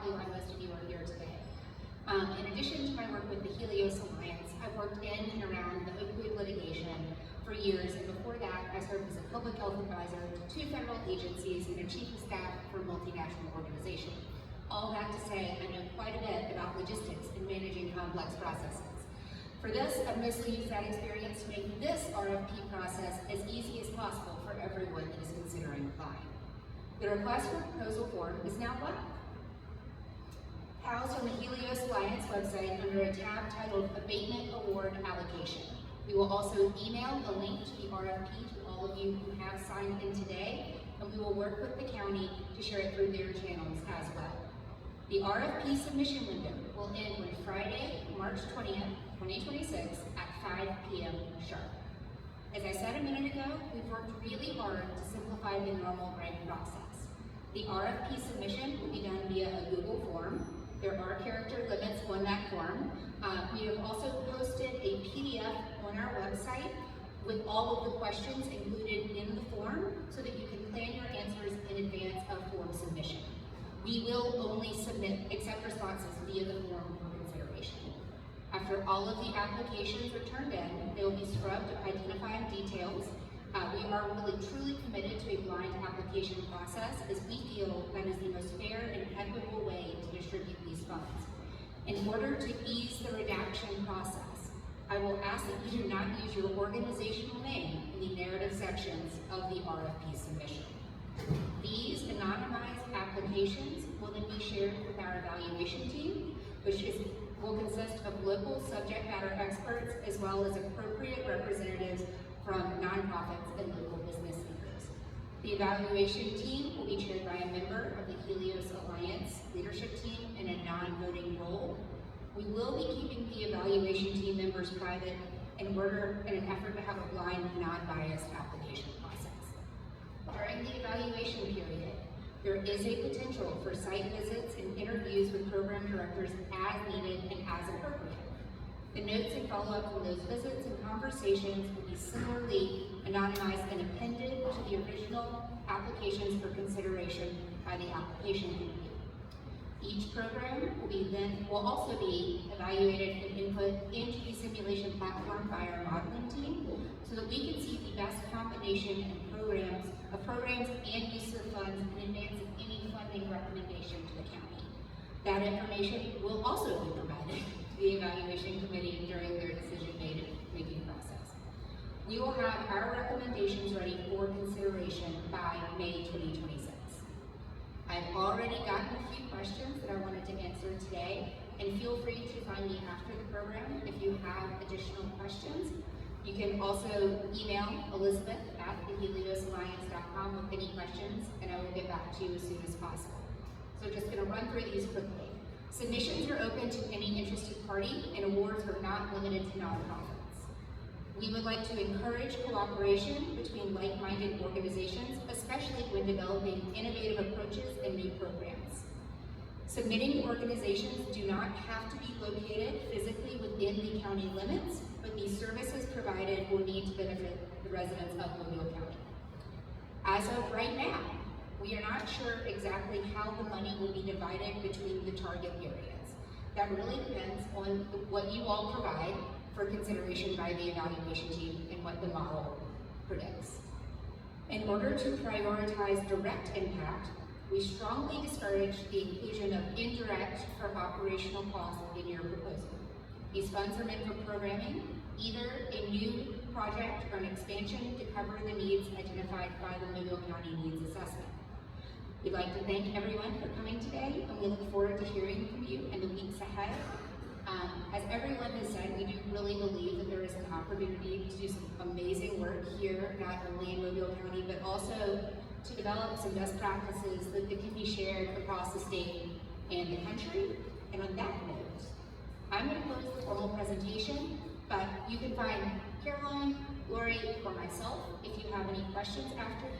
probably why most of you are here today. In addition to my work with the Helios Alliance, I've worked in and around the opioid litigation for years, and before that, I served as a public health advisor to 2 federal agencies and a chief of staff for a multinational organization. All that to say, I know quite a bit about logistics and managing complex processes. For this, I've mostly used that experience to make this RFP process as easy as possible for everyone that is considering applying. The request for proposal form is now live. Housed on the Helios Alliance website under a tab titled Abatement Award Allocation. We will also email a link to the RFP to all of you who have signed in today, and we will work with the county to share it through their channels as well. The RFP submission window will end on Friday, March 20th, 2026 at 5 p.m. sharp. As I said a minute ago, we've worked really hard to simplify the normal grant process. The RFP submission will be done via a Google form. There are character limits on that form. We have also posted a PDF on our website with all of the questions included in the form so that you can plan your answers in advance of form submission. We will only accept responses via the form for consideration. After all of the applications are turned in, they will be scrubbed to identify details. We are really truly committed to a blind application process as we feel that is the most fair and equitable way to distribute these funds. In order to ease the redaction process, I will ask that you do not use your organizational name in the narrative sections of the RFP submission. These anonymized applications will then be shared with our evaluation team, which will consist of local subject matter experts as well as appropriate representatives from nonprofits and local business leaders. The evaluation team will be chaired by a member of the Helios Alliance leadership team in a non-voting role. We will be keeping the evaluation team members private in an effort to have a blind, non-biased application process. During the evaluation period, there is a potential for site visits and interviews with program directors as needed and as appropriate. The notes and follow-up from those visits and conversations will be similarly anonymized and appended to the original applications for consideration by the application committee. Each program will also be evaluated and input into the simulation platform by our modeling team so that we can see the best combination of programs and use of funds in advance of any funding recommendation to the county. That information will also be provided to the evaluation committee during their decision-making process. We will have our recommendations ready for consideration by May 2026. I've already gotten a few questions that I wanted to answer today, and feel free to find me after the program if you have additional questions. You can also email Elizabeth at theheliosalliance.com with any questions, and I will get back to you as soon as possible. So just going to run through these quickly. Submissions are open to any interested party, and awards are not limited to nonprofits. We would like to encourage cooperation between like-minded organizations, especially when developing innovative approaches and new programs. Submitting organizations do not have to be located physically within the county limits, but these services provided will need to benefit the residents of Mobile County. As of right now, we are not sure exactly how the money will be divided between the target areas. That really depends on what you all provide for consideration by the evaluation team and what the model predicts. In order to prioritize direct impact, we strongly discourage the inclusion of indirect or operational costs in your proposal. These funds are meant for programming, either a new project or an expansion to cover the needs identified by the Mobile County Needs Assessment. We'd like to thank everyone for coming today, and we look forward to hearing from you in the weeks ahead. As everyone has said, we do really believe that there is an opportunity to do some amazing work here, not only in Mobile County, but also to develop some best practices that can be shared across the state and the country. And on that note, I'm going to close the formal presentation, but you can find Caroline, Lori, or myself if you have any questions after here.